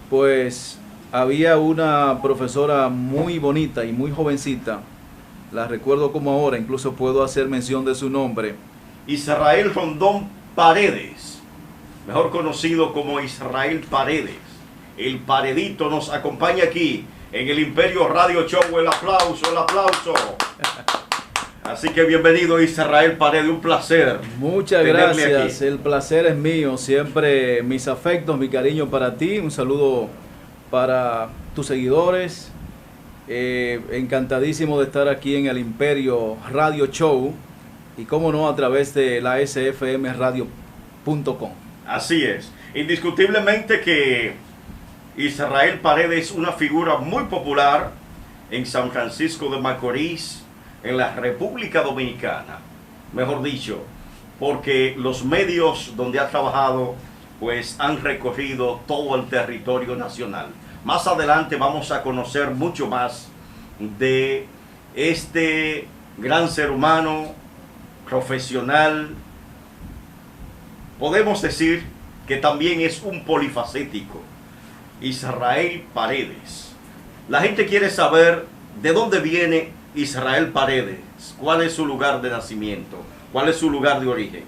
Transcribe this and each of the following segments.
Pues había una profesora muy bonita y muy jovencita, la recuerdo como ahora, incluso puedo hacer mención de su nombre. Israel Rondón Paredes, mejor conocido como Israel Paredes. El Paredito nos acompaña aquí en el Imperio Radio Show. El aplauso, el aplauso. Así que bienvenido Israel Paredes, un placer. Muchas tenerle gracias, aquí. el placer es mío, siempre mis afectos, mi cariño para ti, un saludo para tus seguidores, encantadísimo de estar aquí en el Imperio Radio Show y cómo no a través de la sfmradio.com. Así es, indiscutiblemente que Israel Paredes es una figura muy popular en San Francisco de Macorís, en la República Dominicana, mejor dicho, porque los medios donde ha trabajado pues han recorrido todo el territorio nacional. Más adelante vamos a conocer mucho más de este gran ser humano, profesional. Podemos decir que también es un polifacético, Israel Paredes. La gente quiere saber de dónde viene Israel Paredes, cuál es su lugar de nacimiento, cuál es su lugar de origen.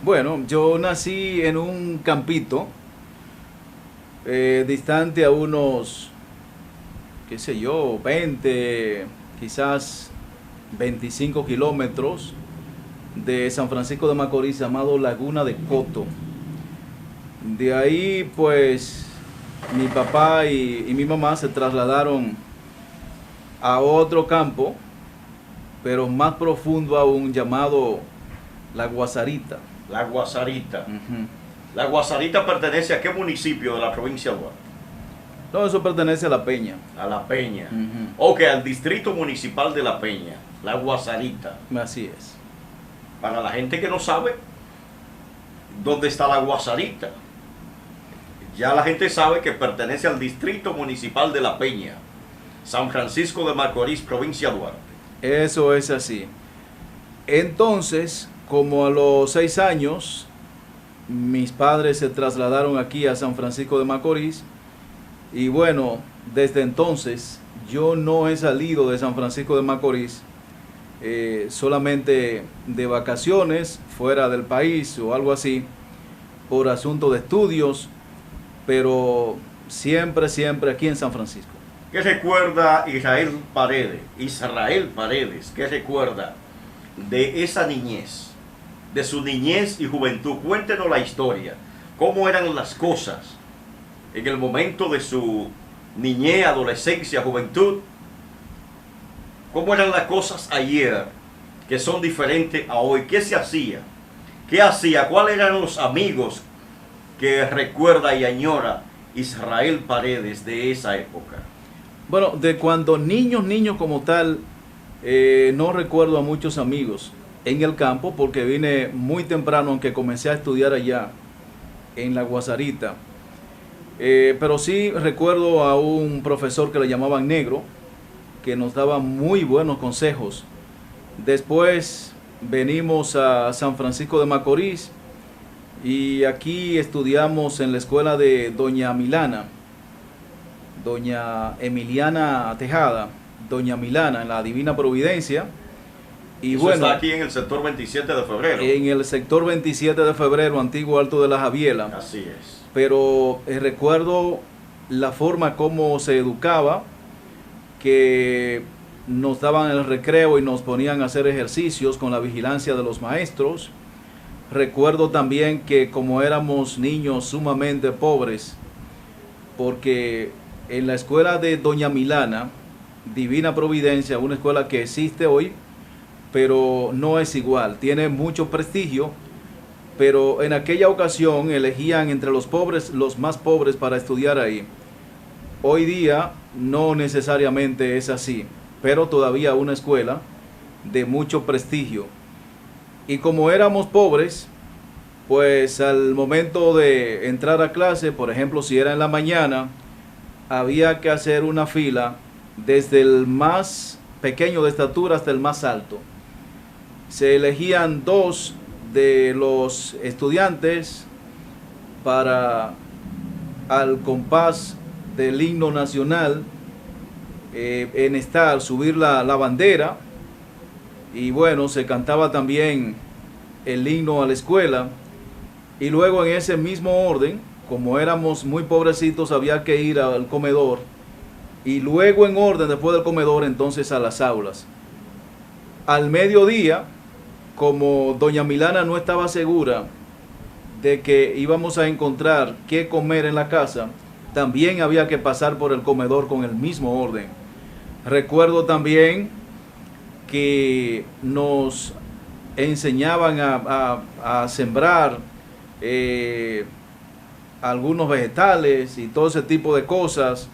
Bueno, yo nací en un campito distante a unos, qué sé yo, 20, quizás 25 kilómetros de San Francisco de Macorís, llamado Laguna de Coto. De ahí, pues, mi papá y mi mamá se trasladaron a otro campo, pero más profundo aún, llamado La Guasarita. La Guasarita. Ujú. La Guasarita pertenece a qué municipio de la provincia de Duarte? No, eso pertenece a La Peña. A La Peña. Ujú. Ok, al distrito municipal de La Peña, La Guasarita. Así es. Para la gente que no sabe dónde está La Guasarita, ya la gente sabe que pertenece al distrito municipal de La Peña, San Francisco de Macorís, provincia de Duarte. Eso es así. Entonces, como a los 6 años, mis padres se trasladaron aquí a San Francisco de Macorís. Y bueno, desde entonces yo no he salido de San Francisco de Macorís, solamente de vacaciones fuera del país o algo así, por asunto de estudios, pero siempre, siempre aquí en San Francisco. ¿Qué recuerda Israel Paredes? Israel Paredes, ¿qué recuerda de esa niñez? De su niñez y juventud. Cuéntenos la historia. ¿Cómo eran las cosas en el momento de su niñez, adolescencia, juventud? ¿Cómo eran las cosas ayer que son diferentes a hoy? ¿Qué se hacía? ¿Qué hacía? ¿Cuáles eran los amigos que recuerda y añora Israel Paredes de esa época? Bueno, de cuando niños como tal, no recuerdo a muchos amigos en el campo porque vine muy temprano, aunque comencé a estudiar allá en La Guasarita. Pero sí recuerdo a un profesor que le llamaban Negro, que nos daba muy buenos consejos. Después venimos a San Francisco de Macorís y aquí estudiamos en la escuela de Doña Milana, Doña Emiliana Tejada, Doña Milana, en la Divina Providencia. Y Eso bueno, está aquí en el sector 27 de febrero. en el sector 27 de febrero, antiguo Alto de la Javiela. Así es. Pero recuerdo la forma como se educaba, que nos daban el recreo y nos ponían a hacer ejercicios con la vigilancia de los maestros. Recuerdo también que como éramos niños sumamente pobres, porque en la escuela de Doña Milana, Divina Providencia, una escuela que existe hoy, pero no es igual, tiene mucho prestigio, pero en aquella ocasión elegían entre los pobres, los más pobres para estudiar ahí. Hoy día no necesariamente es así, pero todavía una escuela de mucho prestigio. Y como éramos pobres, pues al momento de entrar a clase, por ejemplo, si era en la mañana, había que hacer una fila desde el más pequeño de estatura hasta el más alto. Se elegían 2 de los estudiantes para al compás del himno nacional, subir la bandera, y bueno, se cantaba también el himno a la escuela, y luego en ese mismo orden, como éramos muy pobrecitos, había que ir al comedor, y luego en orden, después del comedor, entonces a las aulas. Al mediodía, como doña Milana no estaba segura de que íbamos a encontrar qué comer en la casa, también había que pasar por el comedor con el mismo orden. Recuerdo también que nos enseñaban a sembrar algunos vegetales y todo ese tipo de cosas.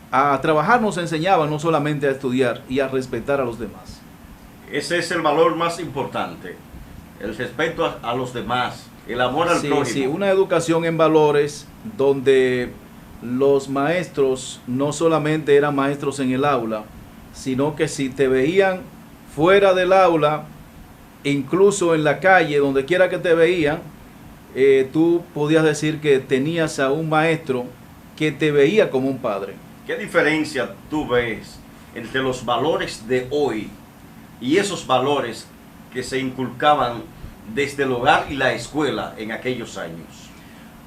A trabajar nos enseñaban, no solamente a estudiar, y a respetar a los demás. Ese es el valor más importante, el respeto a los demás, el amor al prójimo. Sí, una educación en valores donde los maestros no solamente eran maestros en el aula, sino que si te veían fuera del aula, incluso en la calle, donde quiera que te veían, tú podías decir que tenías a un maestro que te veía como un padre. ¿Qué diferencia tú ves entre los valores de hoy y esos valores que se inculcaban desde el hogar y la escuela en aquellos años?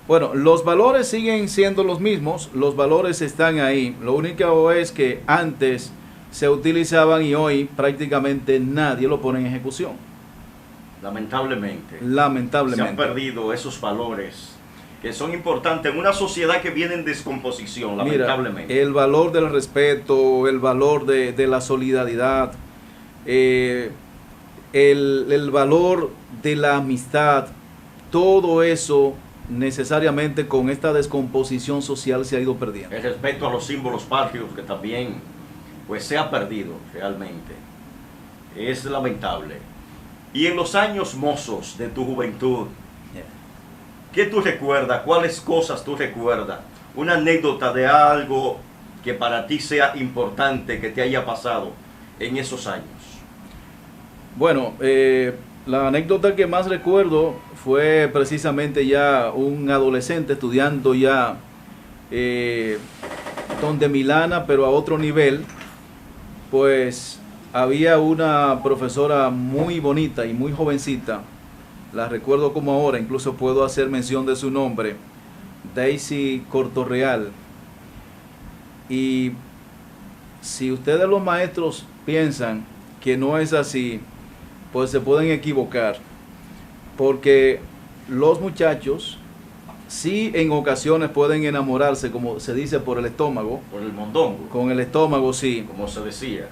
Bueno, los valores siguen siendo los mismos, los valores están ahí. Lo único es que antes se utilizaban y hoy prácticamente nadie lo pone en ejecución. Lamentablemente. Lamentablemente. Se han perdido esos valores que son importantes en una sociedad que viene en descomposición, lamentablemente. Mira, el valor del respeto, el valor de la solidaridad, el valor de la amistad, todo eso necesariamente con esta descomposición social se ha ido perdiendo. El respeto a los símbolos patrios, que también pues se ha perdido realmente. Es lamentable. Y en los años mozos de tu juventud, ¿qué tú recuerdas? ¿Cuáles cosas tú recuerdas? Una anécdota de algo que para ti sea importante que te haya pasado en esos años. Bueno, la anécdota que más recuerdo fue precisamente ya un adolescente estudiando ya donde Milana, pero a otro nivel. Pues había una profesora muy bonita y muy jovencita, la recuerdo como ahora, incluso puedo hacer mención de su nombre, Daisy Cortorreal. Y si ustedes los maestros piensan que no es así, pues se pueden equivocar, porque los muchachos sí en ocasiones pueden enamorarse, como se dice, por el estómago. Por el mondongo. Con el estómago, sí. Como se decía.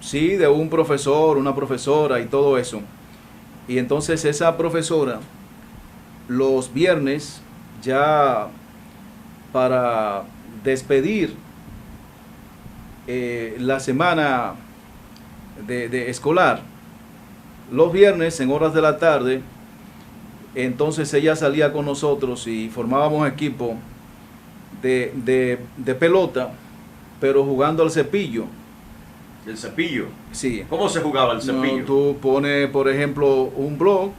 Sí, de un profesor, una profesora y todo eso. Y entonces esa profesora, los viernes, ya para despedir la semana de escolar, los viernes en horas de la tarde, entonces ella salía con nosotros y formábamos equipo de pelota, pero jugando al cepillo. ¿El cepillo? Sí. ¿Cómo se jugaba el cepillo? No, tú pones, por ejemplo, un bloque,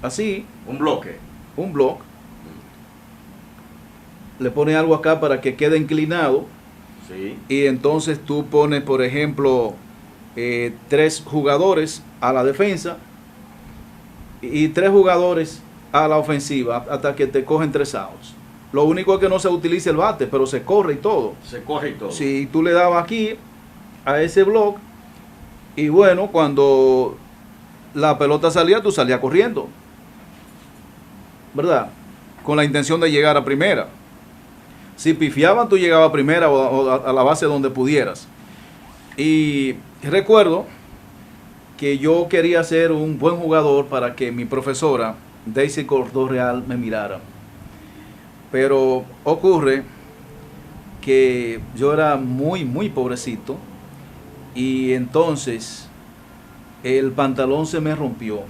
así. Un bloque. Un bloque. Le pones algo acá para que quede inclinado. Sí. Y entonces tú pones, por ejemplo, 3 jugadores a la defensa y 3 jugadores a la ofensiva hasta que te cogen 3 outs. Lo único es que no se utiliza el bate, pero se corre y todo. Se corre y todo. Si tú le dabas aquí a ese bloque y bueno, cuando la pelota salía, tú salías corriendo, ¿verdad? Con la intención de llegar a primera. Si pifiaban, tú llegabas a primera o a la base donde pudieras. Y recuerdo que yo quería ser un buen jugador para que mi profesora, Daisy Cortorreal, me mirara. Pero ocurre que yo era muy pobrecito y entonces el pantalón se me rompió.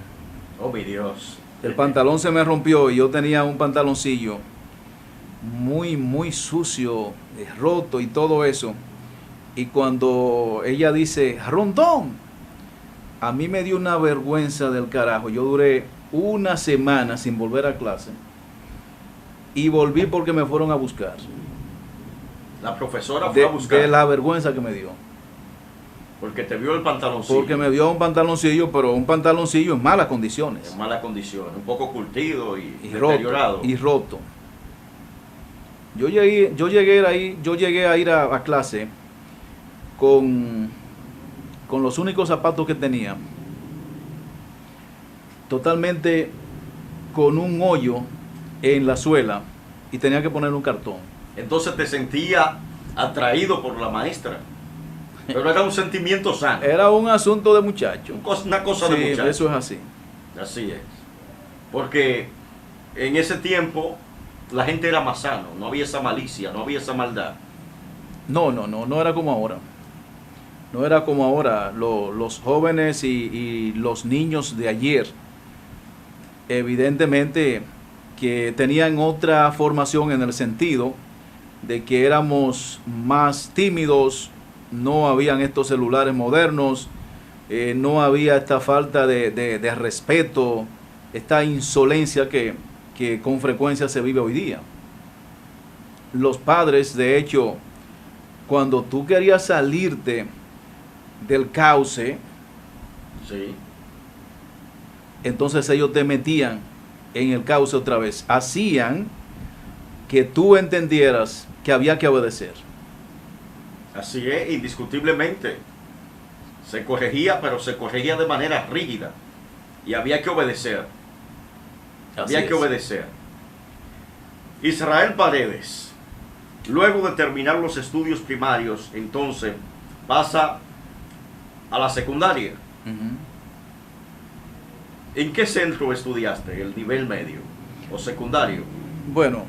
Oh, mi Dios. El pantalón se me rompió y yo tenía un pantaloncillo muy sucio, roto y todo eso. Y cuando ella dice, Rondón, a mí me dio una vergüenza del carajo. Yo duré una semana sin volver a clase. Y volví porque me fueron a buscar. La profesora fue a buscar. de la vergüenza que me dio. Porque te vio el pantaloncillo. Porque me vio un pantaloncillo, pero un pantaloncillo en malas condiciones. En malas condiciones, un poco curtido y deteriorado. Y roto. Yo llegué a ir a clase con los únicos zapatos que tenía, totalmente con un hoyo en la suela, y tenía que poner un cartón. Entonces te sentía atraído por la maestra. Pero era un sentimiento sano. Era un asunto de muchacho. Una cosa de muchacho. Eso es así. Así es. Porque en ese tiempo la gente era más sano, no había esa malicia, no había esa maldad. No era como ahora. No era como ahora. Los jóvenes y los niños de ayer, evidentemente que tenían otra formación en el sentido de que éramos más tímidos, no habían estos celulares modernos, no había esta falta de respeto, esta insolencia que con frecuencia se vive hoy día. Los padres, de hecho, cuando tú querías salirte del cauce, sí, entonces ellos te metían en el cauce otra vez, hacían que tú entendieras que había que obedecer. Así es, indiscutiblemente. Se corregía, pero se corregía de manera rígida. Y había que obedecer. Había que obedecer. Israel Paredes, luego de terminar los estudios primarios, entonces pasa a la secundaria. ¿En qué centro estudiaste? ¿El nivel medio o secundario? Bueno,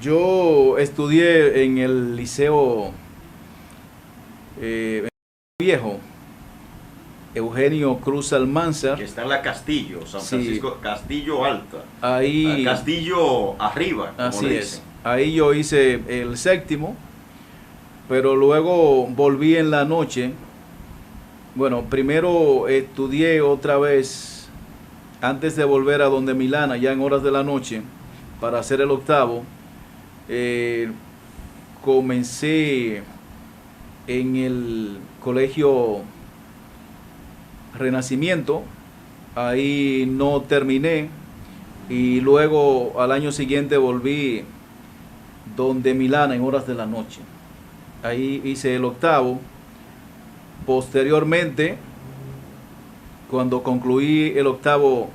yo estudié en el liceo viejo, Eugenio Cruz Almanzar. Que está en la Castillo, San Francisco, sí. Castillo Alta. Ahí. Castillo arriba, como así le es. dicen. Ahí yo hice el séptimo, pero luego volví en la noche. Bueno, primero estudié otra vez, antes de volver a donde Milana, ya en horas de la noche, para hacer el octavo. Comencé en el colegio Renacimiento, ahí no terminé, y luego al año siguiente volví donde Milana en horas de la noche. Ahí hice el octavo. Posteriormente, cuando concluí el octavo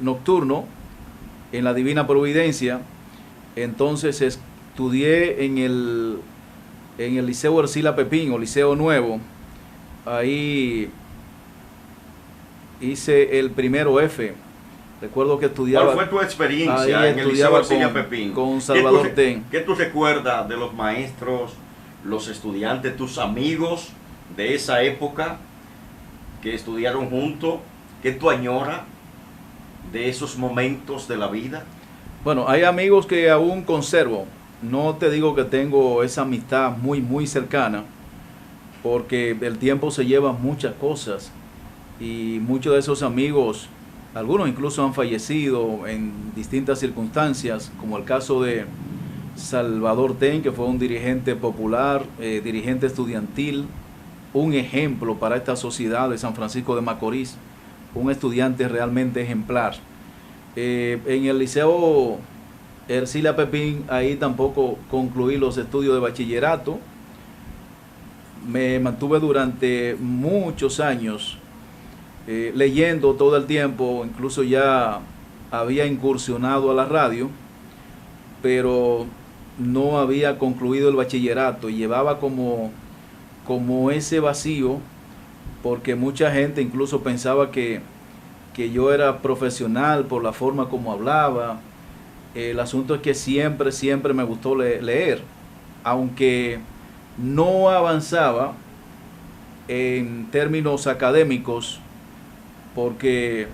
nocturno en la Divina Providencia, entonces estudié en el Liceo Ercila Pepín, o Liceo Nuevo. Ahí hice el primero F. Recuerdo que estudiaba. ¿Cuál fue tu experiencia en el Liceo Ercila Pepín? Con Salvador Ten. ¿Qué tú recuerdas de los maestros, los estudiantes, tus amigos de esa época que estudiaron juntos? ¿Qué tú añoras de esos momentos de la vida? Bueno, hay amigos que aún conservo. No te digo que tengo esa amistad muy cercana, porque el tiempo se lleva muchas cosas, y muchos de esos amigos, algunos incluso han fallecido en distintas circunstancias, como el caso de Salvador Ten, que fue un dirigente popular, dirigente estudiantil, un ejemplo para esta sociedad de San Francisco de Macorís, un estudiante realmente ejemplar. En el Liceo Ercila Pepín, ahí tampoco concluí los estudios de bachillerato. Me mantuve durante muchos años leyendo todo el tiempo, incluso ya había incursionado a la radio, pero no había concluido el bachillerato, y llevaba como ese vacío, porque mucha gente incluso pensaba que yo era profesional por la forma como hablaba. El asunto es que siempre me gustó leer, aunque no avanzaba en términos académicos, porque,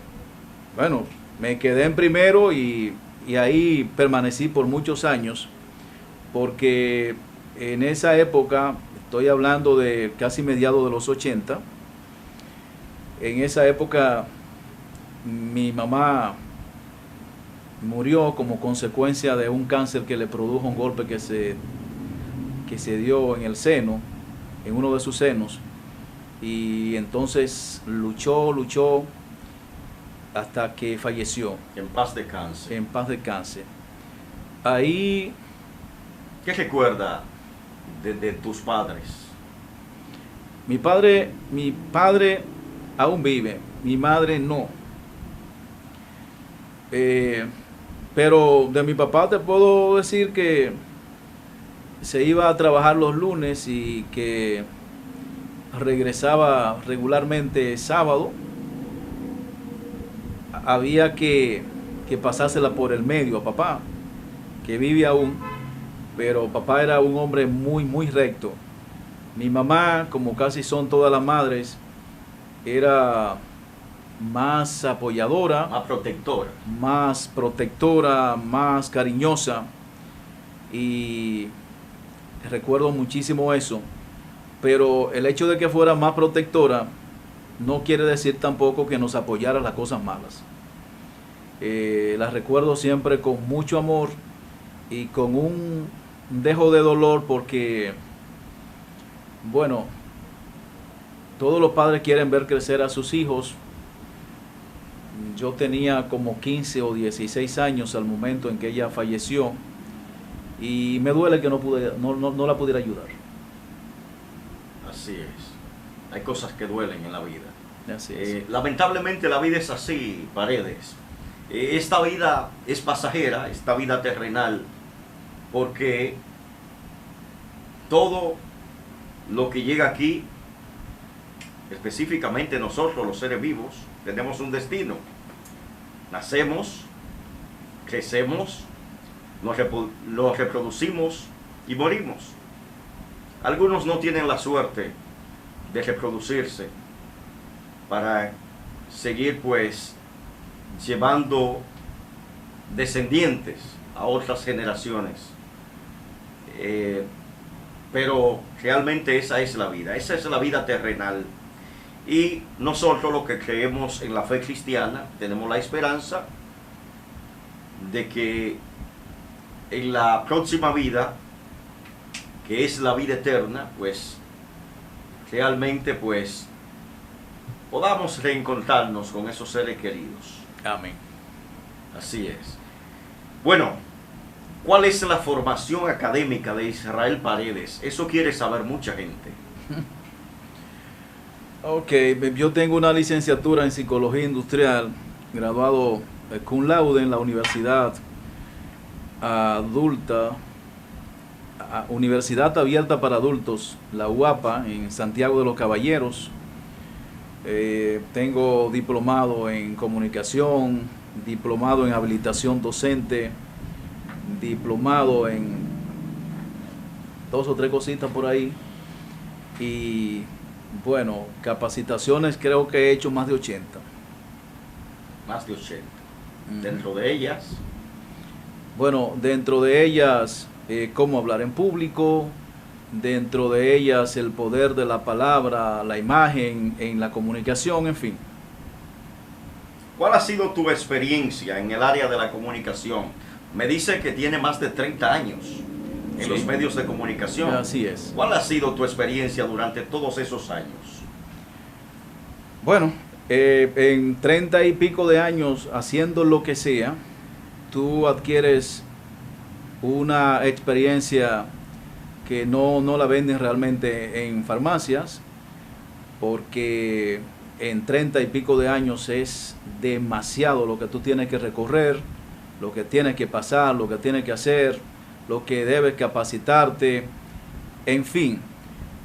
bueno, me quedé en primero y ahí permanecí por muchos años, porque en esa época, estoy hablando de casi mediados de los 80, en esa época mi mamá murió como consecuencia de un cáncer que le produjo un golpe que se que se dio en el seno, en uno de sus senos, y entonces luchó hasta que falleció. En paz descanse. En paz descanse. Ahí, ¿Qué recuerda de tus padres? mi padre aún vive, mi madre no. Pero de mi papá te puedo decir que se iba a trabajar los lunes y que regresaba regularmente sábado. Había que pasársela por el medio a papá, que vive aún, pero papá era un hombre muy recto. Mi mamá, como casi son todas las madres, era más apoyadora, más protectora, más cariñosa, y recuerdo muchísimo eso. Pero el hecho de que fuera más protectora no quiere decir tampoco que nos apoyara las cosas malas. La recuerdo siempre con mucho amor y con un dejo de dolor, porque, bueno, todos los padres quieren ver crecer a sus hijos. Yo tenía como 15 o 16 años al momento en que ella falleció, y me duele que no la pudiera ayudar. Así es. Hay cosas que duelen en la vida. Así es. Lamentablemente la vida es así, Paredes. Esta vida es pasajera, esta vida terrenal, porque todo lo que llega aquí, específicamente nosotros los seres vivos, tenemos un destino. Nacemos, crecemos, nos reproducimos y morimos. Algunos no tienen la suerte de reproducirse para seguir pues llevando descendientes a otras generaciones. Pero realmente esa es la vida terrenal. Y nosotros, los que creemos en la fe cristiana, tenemos la esperanza de que en la próxima vida, que es la vida eterna, pues realmente pues podamos reencontrarnos con esos seres queridos. Amén. Así es. Bueno, ¿cuál es la formación académica de Israel Paredes? Eso quiere saber mucha gente. Ok, yo tengo una licenciatura en Psicología Industrial, graduado cum laude en la Universidad Adulta, Universidad Abierta para Adultos, la UAPA, en Santiago de los Caballeros. Tengo diplomado en comunicación, diplomado en habilitación docente, diplomado en 2 o 3 cositas por ahí, y bueno, capacitaciones creo que he hecho más de 80. Más de 80. Dentro de ellas, bueno, dentro de ellas cómo hablar en público, dentro de ellas el poder de la palabra, la imagen en la comunicación, en fin. ¿cuál ha sido tu experiencia en el área de la comunicación? Me dice que tiene más de 30 años en Sí. los medios de comunicación. Así es. ¿Cuál ha sido tu experiencia durante todos esos años? Bueno, en 30 y pico de años haciendo lo que sea, tú adquieres una experiencia que no la venden realmente en farmacias, porque en 30 y pico de años es demasiado lo que tú tienes que recorrer, lo que tienes que pasar, lo que tienes que hacer, lo que debes capacitarte, en fin.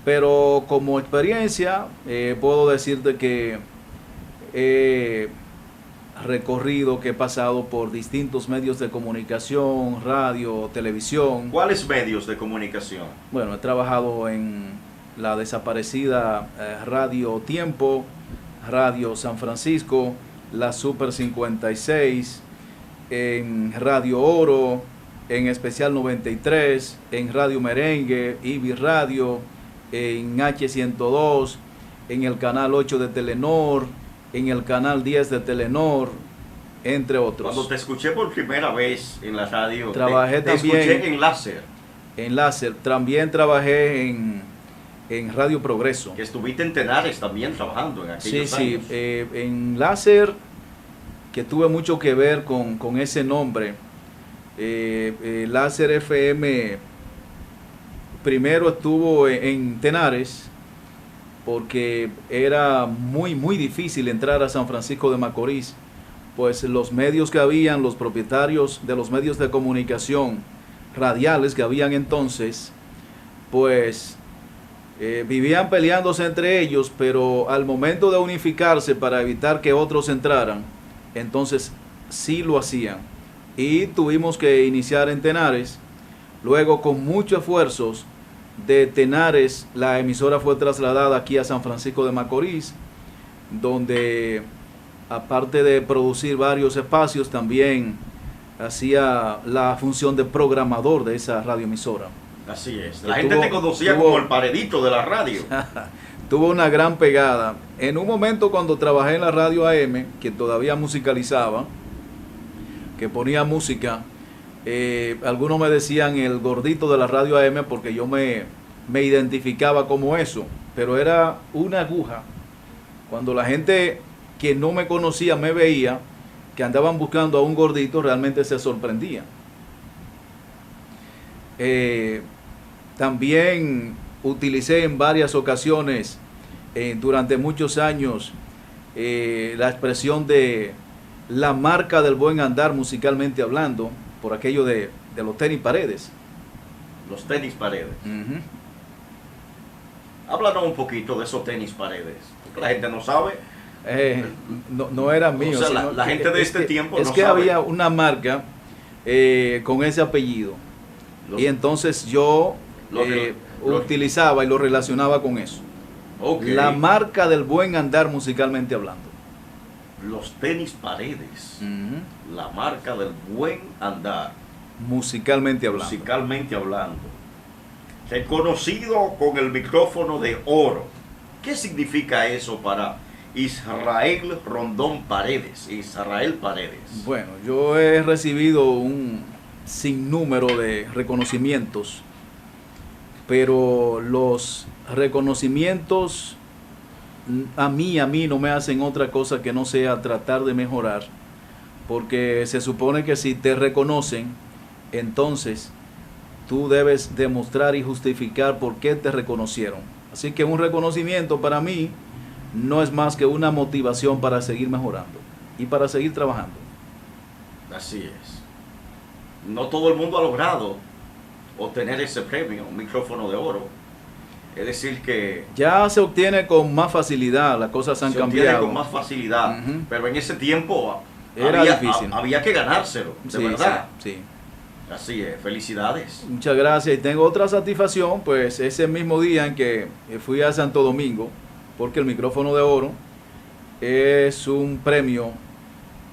Pero como experiencia puedo decirte que he recorrido, que he pasado por distintos medios de comunicación, radio, televisión. ¿Cuáles medios de comunicación? Bueno, he trabajado en la desaparecida Radio Tiempo, Radio San Francisco, la Super 56, en Radio Oro, en Especial 93, en Radio Merengue, IBI Radio, en H102, en el Canal 8 de Telenor, en el Canal 10 de Telenor, entre otros. Cuando te escuché por primera vez en la radio, Trabajé te también escuché en láser. en Láser. También trabajé en Radio Progreso. Que estuviste en Tenares también trabajando en aquellos años. Sí, en Láser, que tuve mucho que ver con ese nombre. Láser FM primero estuvo en Tenares, porque era muy difícil entrar a San Francisco de Macorís, pues los medios que habían, los propietarios de los medios de comunicación radiales que habían entonces, pues vivían peleándose entre ellos, pero al momento de unificarse para evitar que otros entraran, entonces sí lo hacían. Y tuvimos que iniciar en Tenares. Luego, con muchos esfuerzos de Tenares, la emisora fue trasladada aquí a San Francisco de Macorís, donde aparte de producir varios espacios, también hacía la función de programador de esa radioemisora. Así es. La gente te conocía como el paredito de la radio. Tuvo una gran pegada. En un momento, cuando trabajé en la radio AM, que todavía musicalizaba, que ponía música, algunos me decían el gordito de la radio AM, porque yo me identificaba como eso, pero era una aguja. Cuando la gente que no me conocía me veía que andaban buscando a un gordito, realmente se sorprendía. También utilicé en varias ocasiones, durante muchos años, la expresión de la marca del buen andar musicalmente hablando, por aquello de los tenis Paredes. Los tenis Paredes. Háblanos un poquito de esos tenis Paredes. La gente no sabe. No era mío. O sea, la gente de este tiempo no sabe. Es que había una marca con ese apellido. Y entonces yo utilizaba y lo relacionaba con eso. Okay. La marca del buen andar musicalmente hablando. Los tenis Paredes. La marca del buen andar. Musicalmente hablando. Musicalmente hablando. Reconocido con el micrófono de oro. ¿Qué significa eso para Israel Rondón Paredes? Israel Paredes. Bueno, yo he recibido un sinnúmero de reconocimientos, pero los reconocimientos a mí no me hacen otra cosa que no sea tratar de mejorar, porque se supone que si te reconocen, entonces tú debes demostrar y justificar por qué te reconocieron. Así que un reconocimiento para mí no es más que una motivación para seguir mejorando y para seguir trabajando. Así es. No todo el mundo ha logrado obtener ese premio, un micrófono de oro. Es decir que... ya se obtiene con más facilidad, las cosas han cambiado. Se obtiene con más facilidad, pero en ese tiempo era difícil. Había que ganárselo, de verdad. Sí. Así es, felicidades. Muchas gracias. Y tengo otra satisfacción, pues ese mismo día en que fui a Santo Domingo, porque el micrófono de oro es un premio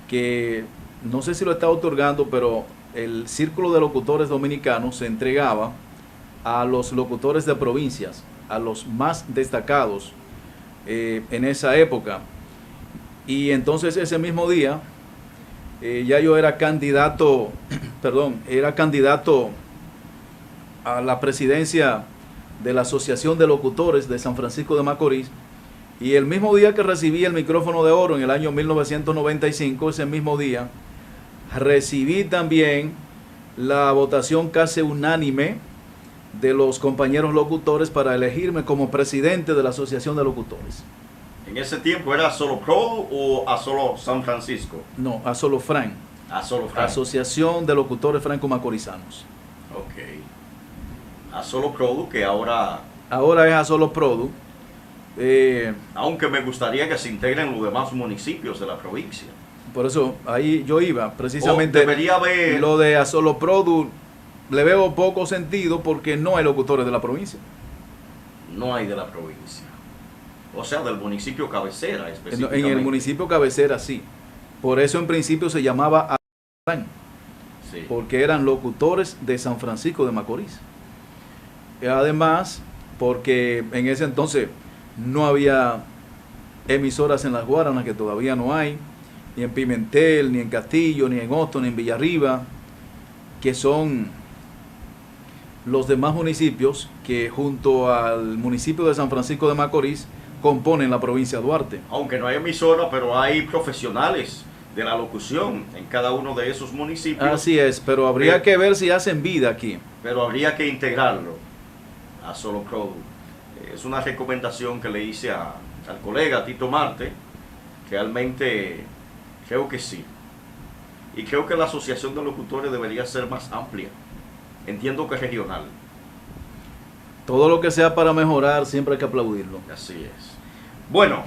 que no sé si lo está otorgando, pero el Círculo de Locutores Dominicanos se entregaba a los locutores de provincias, a los más destacados en esa época. Y entonces ese mismo día ya yo era candidato, era candidato a la presidencia de la Asociación de Locutores de San Francisco de Macorís. Y el mismo día que recibí el micrófono de oro en el año 1995, ese mismo día, recibí también la votación casi unánime de los compañeros locutores para elegirme como presidente de la Asociación de Locutores. ¿En ese tiempo era solo Pro o a solo San Francisco? No, a solo Fran. A solo Fran. Asociación de Locutores Franco-Macorizanos. Ok. A solo Pro, que ahora... ahora es a solo Produ. Aunque me gustaría que se integren los demás municipios de la provincia. Por eso ahí yo iba, precisamente. Debería haber... lo de a solo Produ le veo poco sentido porque no hay locutores de la provincia. No hay de la provincia. O sea, del municipio cabecera específicamente. En el municipio cabecera sí. Por eso en principio se llamaba Fran. Sí. Porque eran locutores de San Francisco de Macorís. Y además, porque en ese entonces no había emisoras en Las Guaranas, que todavía no hay, ni en Pimentel, ni en Castillo, ni en Hostos, ni en Villarriba, que son los demás municipios que junto al municipio de San Francisco de Macorís componen la provincia de Duarte. Aunque no hay emisora, pero hay profesionales de la locución en cada uno de esos municipios. Así es, pero habría que ver si hacen vida aquí. Pero habría que integrarlo a Solo Product. Es una recomendación que le hice al colega Tito Marte. Realmente creo que sí. Y creo que la asociación de locutores debería ser más amplia. Entiendo que regional. Todo lo que sea para mejorar siempre hay que aplaudirlo. Así es. Bueno,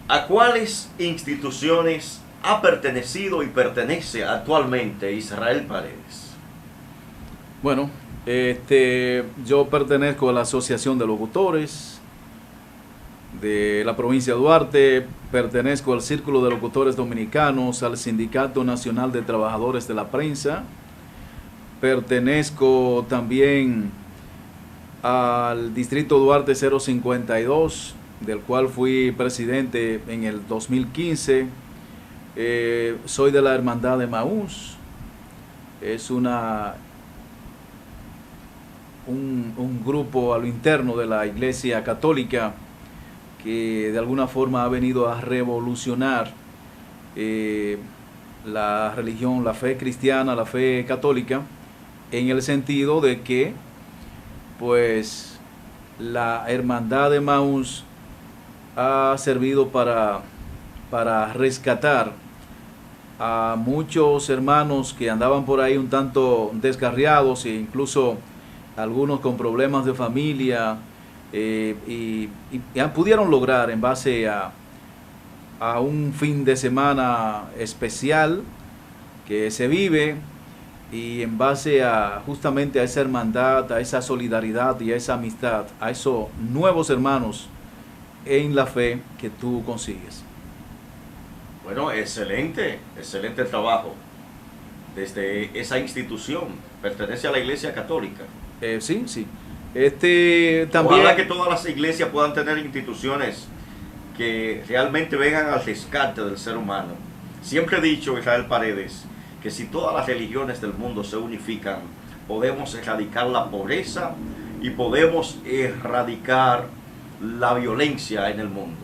¿a cuáles instituciones ha pertenecido y pertenece actualmente Israel Paredes? Bueno, yo pertenezco a la Asociación de Locutores de la provincia de Duarte, pertenezco al Círculo de Locutores Dominicanos, al Sindicato Nacional de Trabajadores de la Prensa, pertenezco también al Distrito Duarte 052, del cual fui presidente en el 2015. Soy de la Hermandad de Emaús. Es un grupo a lo interno de la Iglesia Católica que de alguna forma ha venido a revolucionar la religión, la fe cristiana, la fe católica, en el sentido de que pues la Hermandad de Emaús ha servido para rescatar a muchos hermanos que andaban por ahí un tanto descarriados e incluso algunos con problemas de familia, y pudieron lograr en base a un fin de semana especial que se vive, y en base justamente a esa hermandad, a esa solidaridad y a esa amistad, a esos nuevos hermanos en la fe que tú consigues. Bueno, excelente trabajo desde esa institución. Pertenece a la Iglesia Católica. Sí. También. Ojalá que todas las iglesias puedan tener instituciones que realmente vengan al rescate del ser humano. Siempre he dicho, Israel Paredes, que si todas las religiones del mundo se unifican, podemos erradicar la pobreza y podemos erradicar la violencia en el mundo.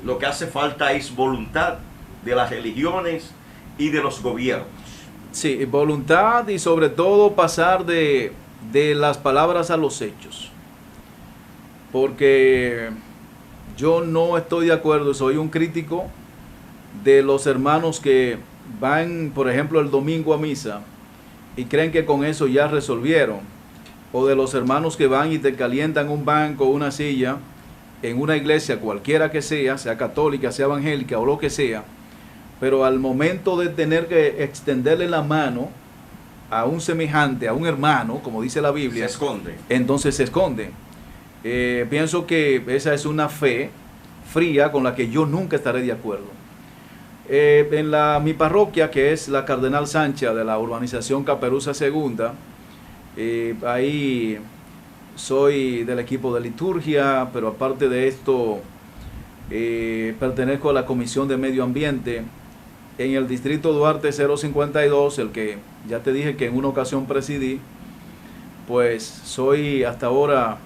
Lo que hace falta es voluntad de las religiones y de los gobiernos. Sí, voluntad y sobre todo pasar de las palabras a los hechos. Porque yo no estoy de acuerdo, soy un crítico de los hermanos que van, por ejemplo, el domingo a misa y creen que con eso ya resolvieron. O de los hermanos que van y te calientan un banco o una silla en una iglesia cualquiera que sea católica, sea evangélica o lo que sea, pero al momento de tener que extenderle la mano a un semejante, a un hermano, como dice la Biblia, se esconde. Entonces se esconde. Pienso que esa es una fe fría con la que yo nunca estaré de acuerdo. En mi parroquia, que es la Cardenal Sancha de la urbanización Caperuza Segunda, ahí soy del equipo de liturgia, pero aparte de esto pertenezco a la Comisión de Medio Ambiente en el Distrito Duarte 052, el que ya te dije que en una ocasión presidí. Pues soy hasta ahora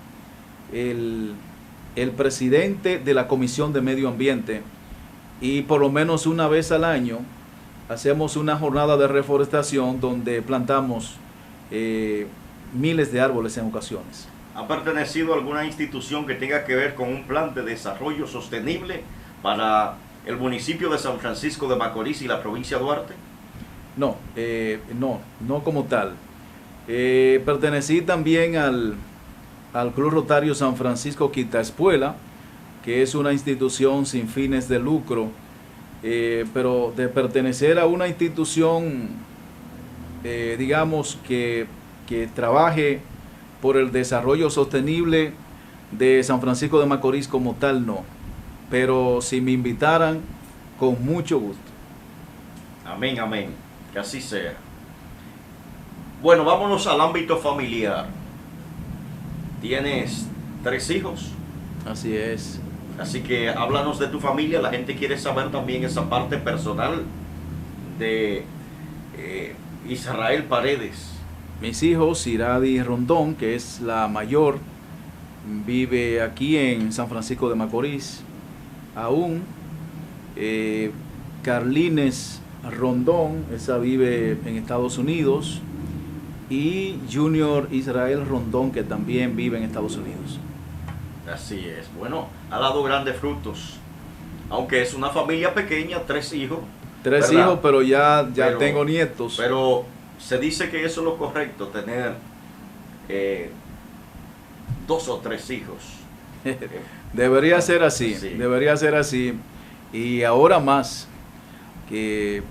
el presidente de la Comisión de Medio Ambiente, y por lo menos una vez al año hacemos una jornada de reforestación donde plantamos miles de árboles en ocasiones. ¿Ha pertenecido a alguna institución que tenga que ver con un plan de desarrollo sostenible para el municipio de San Francisco de Macorís y la provincia de Duarte? No, no como tal. Pertenecí también al Club Rotario San Francisco Quitaespuela, que es una institución sin fines de lucro, pero de pertenecer a una institución, digamos, que trabaje por el desarrollo sostenible de San Francisco de Macorís como tal, no. Pero si me invitaran, con mucho gusto. Amén, amén. Que así sea. Bueno, vámonos al ámbito familiar. ¿Tienes 3 hijos? Así es. Así que háblanos de tu familia. La gente quiere saber también esa parte personal de Israel Paredes. Mis hijos, Iradi Rondón, que es la mayor, vive aquí en San Francisco de Macorís, aún. Carlines Rondón, esa vive en Estados Unidos. Y Junior Israel Rondón, que también vive en Estados Unidos. Así es. Bueno, ha dado grandes frutos. Aunque es una familia pequeña, 3 hijos. 3 ¿verdad? hijos, pero ya Pero- tengo nietos. Pero se dice que eso es lo correcto, tener 2 o 3 hijos. Debería ser así, Sí. debería ser así. Y ahora más, que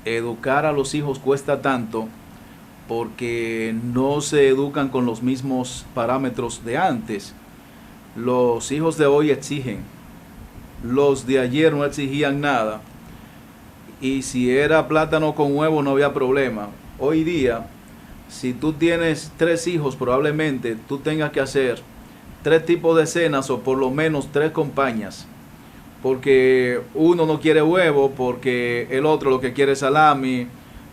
educar a los hijos cuesta tanto porque no se educan con los mismos parámetros de antes. Los hijos de hoy exigen, los de ayer no exigían nada. Y si era plátano con huevo no había problema. Hoy día, si tú tienes 3 hijos, probablemente tú tengas que hacer 3 tipos de cenas o por lo menos 3 compañías. Porque uno no quiere huevo, porque el otro lo que quiere es salami,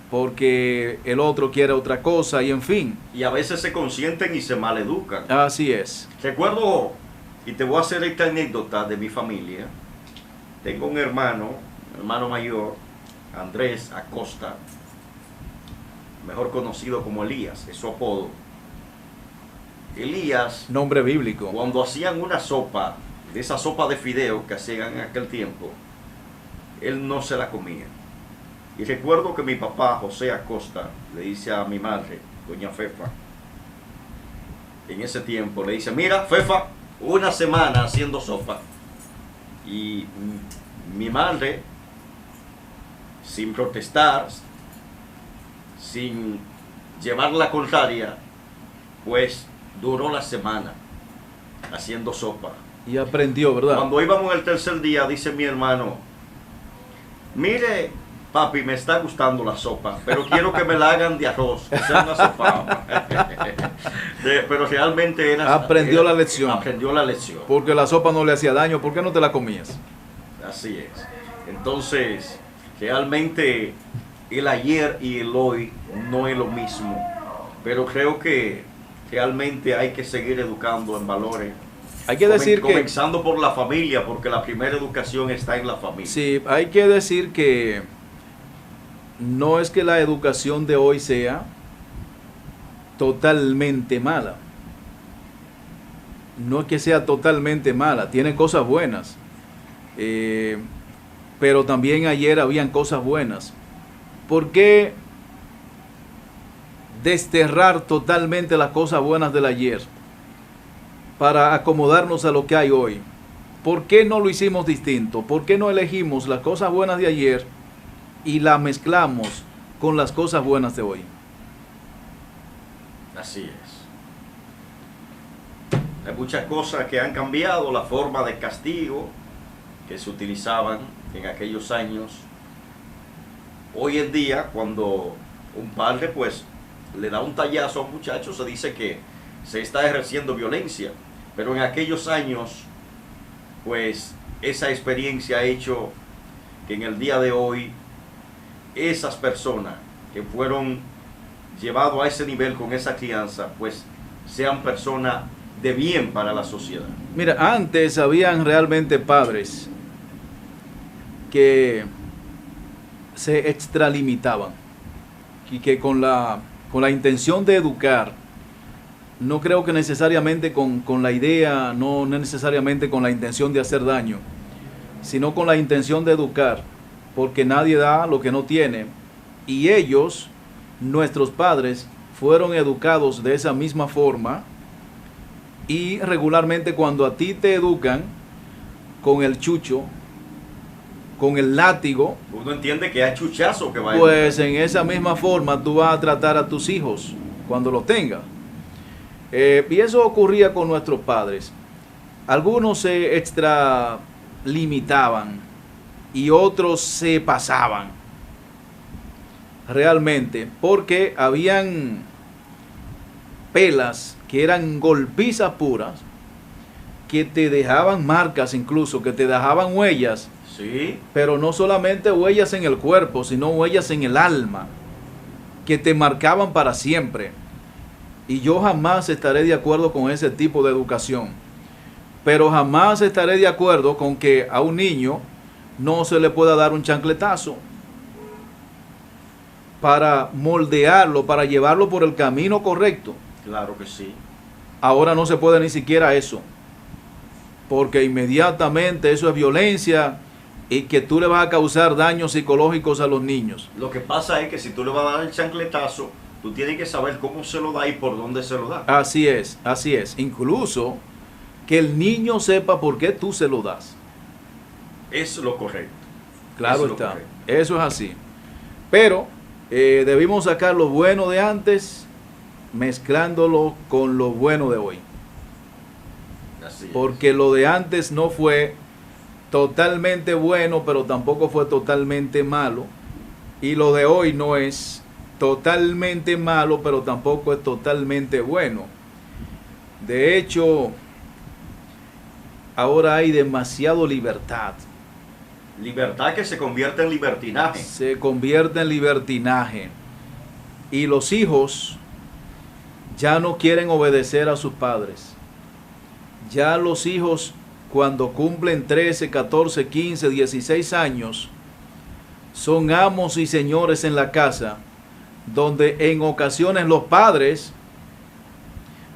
porque el otro quiere otra cosa y en fin. Y a veces se consienten y se maleducan. Así es. Recuerdo, y te voy a hacer esta anécdota de mi familia. Tengo un hermano mayor, Andrés Acosta, mejor conocido como Elías, es su apodo. Elías, Nombre bíblico. cuando hacían una sopa, de esa sopa de fideo que hacían en aquel tiempo, él no se la comía. Y recuerdo que mi papá, José Acosta, le dice a mi madre, doña Fefa, en ese tiempo, le dice, mira, Fefa, una semana haciendo sopa. Y mi madre, sin protestar, sin llevar la contraria, pues duró la semana haciendo sopa. Y aprendió, ¿verdad? Cuando íbamos el tercer día, dice mi hermano, mire, papi, me está gustando la sopa, pero quiero que me la hagan de arroz, que sea una sopa. Pero realmente Aprendió la lección. Aprendió la lección. Porque la sopa no le hacía daño, ¿por qué no te la comías? Así es. Entonces, realmente el ayer y el hoy no es lo mismo, pero creo que realmente hay que seguir educando en valores. Hay que decir que... Comenzando por la familia, porque la primera educación está en la familia. Sí, hay que decir que no es que la educación de hoy sea totalmente mala. No es que sea totalmente mala, tiene cosas buenas. Pero también ayer habían cosas buenas. ¿Por qué desterrar totalmente las cosas buenas del ayer para acomodarnos a lo que hay hoy? ¿Por qué no lo hicimos distinto? ¿Por qué no elegimos las cosas buenas de ayer y las mezclamos con las cosas buenas de hoy? Así es. Hay muchas cosas que han cambiado, la forma de castigo que se utilizaban en aquellos años. Hoy en día, cuando un padre pues le da un tallazo a un muchacho, se dice que se está ejerciendo violencia. Pero en aquellos años, pues esa experiencia ha hecho que en el día de hoy, esas personas que fueron llevados a ese nivel con esa crianza, pues sean personas de bien para la sociedad. Mira, antes habían realmente padres que se extralimitaban y que con la intención de educar, no creo que necesariamente con la idea, no necesariamente con la intención de hacer daño, sino con la intención de educar, porque nadie da lo que no tiene. Y ellos, nuestros padres, fueron educados de esa misma forma, y regularmente cuando a ti te educan con el chucho, con el látigo, Uno entiende que hay chuchazo que va a pues en esa misma forma tú vas a tratar a tus hijos cuando los tengas. Y eso ocurría con nuestros padres. Algunos se extralimitaban y otros se pasaban. Realmente, porque habían pelas que eran golpizas puras, que te dejaban marcas incluso, que te dejaban huellas. Sí, Pero no solamente huellas en el cuerpo, sino huellas en el alma, que te marcaban para siempre. Y yo jamás estaré de acuerdo con ese tipo de educación. Pero jamás estaré de acuerdo con que a un niño no se le pueda dar un chancletazo para moldearlo, para llevarlo por el camino correcto. Claro que sí. Ahora no se puede ni siquiera eso, porque inmediatamente eso es violencia y que tú le vas a causar daños psicológicos a los niños. Lo que pasa es que si tú le vas a dar el chancletazo, tú tienes que saber cómo se lo da y por dónde se lo da. Así es, así es. Incluso que el niño sepa por qué tú se lo das. Es lo correcto. Claro está, eso es así. Pero debimos sacar lo bueno de antes, mezclándolo con lo bueno de hoy. Así es. Porque lo de antes no fue totalmente bueno, pero tampoco fue totalmente malo. Y lo de hoy no es totalmente malo, pero tampoco es totalmente bueno. De hecho, ahora hay demasiado libertad. Libertad que se convierte en libertinaje. Se convierte en libertinaje. Y los hijos ya no quieren obedecer a sus padres. Ya los hijos, cuando cumplen 13, 14, 15, 16 años, son amos y señores en la casa, donde en ocasiones los padres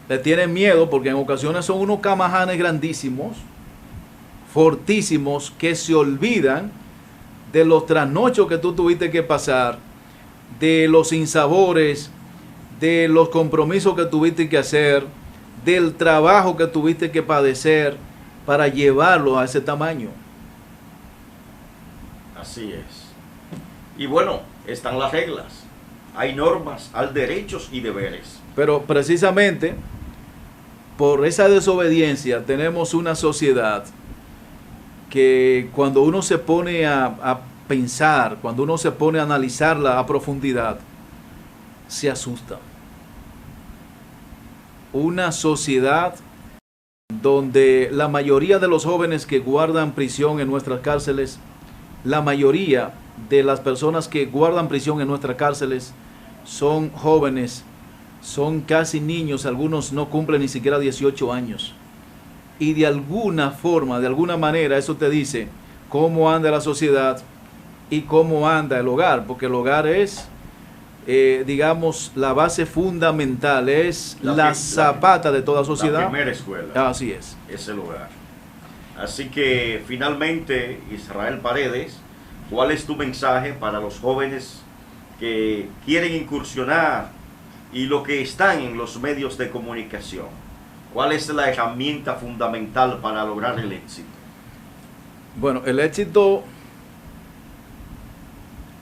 le tienen miedo, porque en ocasiones son unos camajanes grandísimos, fortísimos, que se olvidan de los trasnochos que tú tuviste que pasar, de los sinsabores, de los compromisos que tuviste que hacer, del trabajo que tuviste que padecer para llevarlo a ese tamaño. Así es. Y bueno, están las reglas. Hay normas, hay derechos y deberes. Pero precisamente por esa desobediencia tenemos una sociedad que cuando uno se pone a pensar, cuando uno se pone a analizarla a profundidad, se asusta. Una sociedad donde la mayoría de los jóvenes que guardan prisión en nuestras cárceles, la mayoría de las personas que guardan prisión en nuestras cárceles son jóvenes, son casi niños, algunos no cumplen ni siquiera 18 años. Y de alguna forma, de alguna manera, eso te dice cómo anda la sociedad y cómo anda el hogar, porque el hogar es, digamos, la base fundamental, es la zapata de toda sociedad. La primera escuela. Así es. Es el hogar. Así que finalmente, Israel Paredes, ¿cuál es tu mensaje para los jóvenes que quieren incursionar y los que están en los medios de comunicación? ¿Cuál es la herramienta fundamental para lograr el éxito? Bueno, el éxito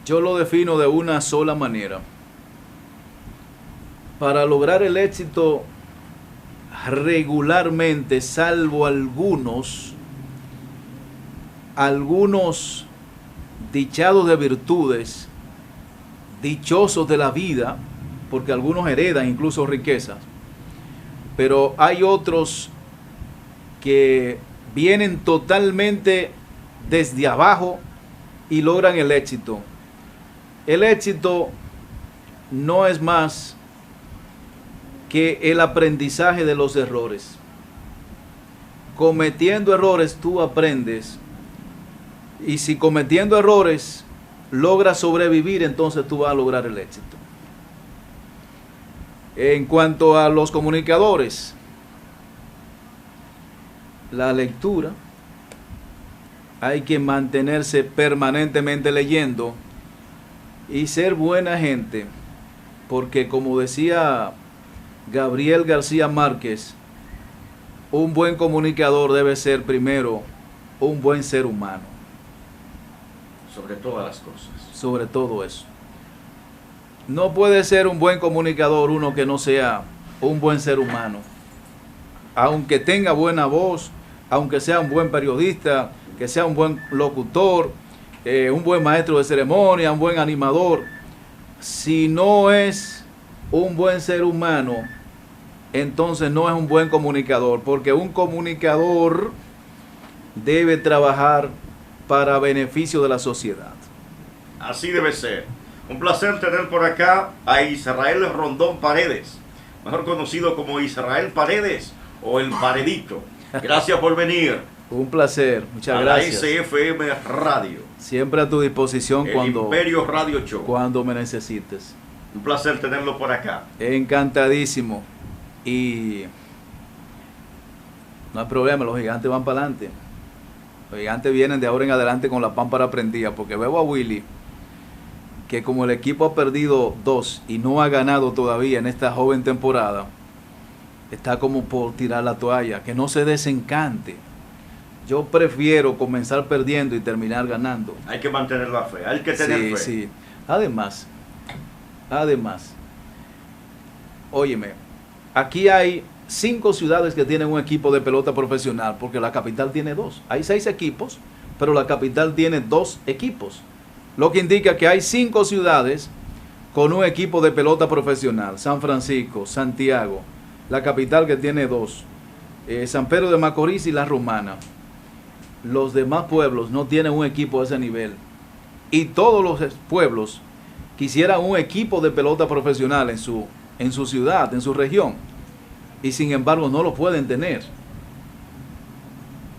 yo lo defino de una sola manera. Para lograr el éxito regularmente, salvo algunos dichados de virtudes, dichosos de la vida, porque algunos heredan incluso riquezas, pero hay otros que vienen totalmente desde abajo y logran el éxito. El éxito no es más que el aprendizaje de los errores. Cometiendo errores tú aprendes, y si cometiendo errores logras sobrevivir, entonces tú vas a lograr el éxito. En cuanto a los comunicadores, la lectura, hay que mantenerse permanentemente leyendo y ser buena gente, porque como decía Gabriel García Márquez, un buen comunicador debe ser primero un buen ser humano. Sobre todas las cosas. Sobre todo eso. No puede ser un buen comunicador uno que no sea un buen ser humano. Aunque tenga buena voz, aunque sea un buen periodista, que sea un buen locutor, un buen maestro de ceremonia, un buen animador. Si no es un buen ser humano, entonces no es un buen comunicador, porque un comunicador debe trabajar para beneficio de la sociedad. Así debe ser. Un placer tener por acá a Israel Rondón Paredes, mejor conocido como Israel Paredes o el Paredito. Gracias por venir. Un placer, muchas gracias. A la SFM Radio. Siempre a tu disposición El cuando, Imperio Radio Show. cuando me necesites. Un placer tenerlo por acá. Encantadísimo. Y no hay problema, los gigantes van para adelante. Los gigantes vienen de ahora en adelante con la pámpara prendida, porque veo a Willy que como el equipo ha perdido 2 y no ha ganado todavía en esta joven temporada, está como por tirar la toalla, que no se desencante. Yo prefiero comenzar perdiendo y terminar ganando. Hay que mantener la fe, hay que tener fe. Sí. Además, óyeme, aquí hay 5 ciudades que tienen un equipo de pelota profesional, porque la capital tiene 2. Hay 6 equipos, pero la capital tiene 2 equipos. Lo que indica que hay 5 ciudades con un equipo de pelota profesional. San Francisco, Santiago, la capital que tiene 2, San Pedro de Macorís y La Romana. Los demás pueblos no tienen un equipo de ese nivel. Y todos los pueblos quisieran un equipo de pelota profesional en su ciudad, en su región. Y sin embargo no lo pueden tener.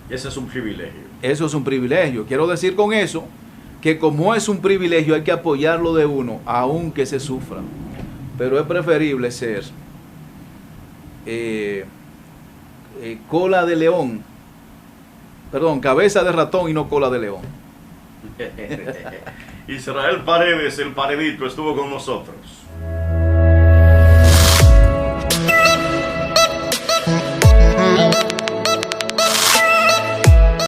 Ese es un privilegio. Eso es un privilegio. Quiero decir con eso que como es un privilegio hay que apoyarlo de uno, aunque se sufra. Pero es preferible ser cola de león, perdón, cabeza de ratón y no cola de león. Israel Paredes, el Paredito, estuvo con nosotros.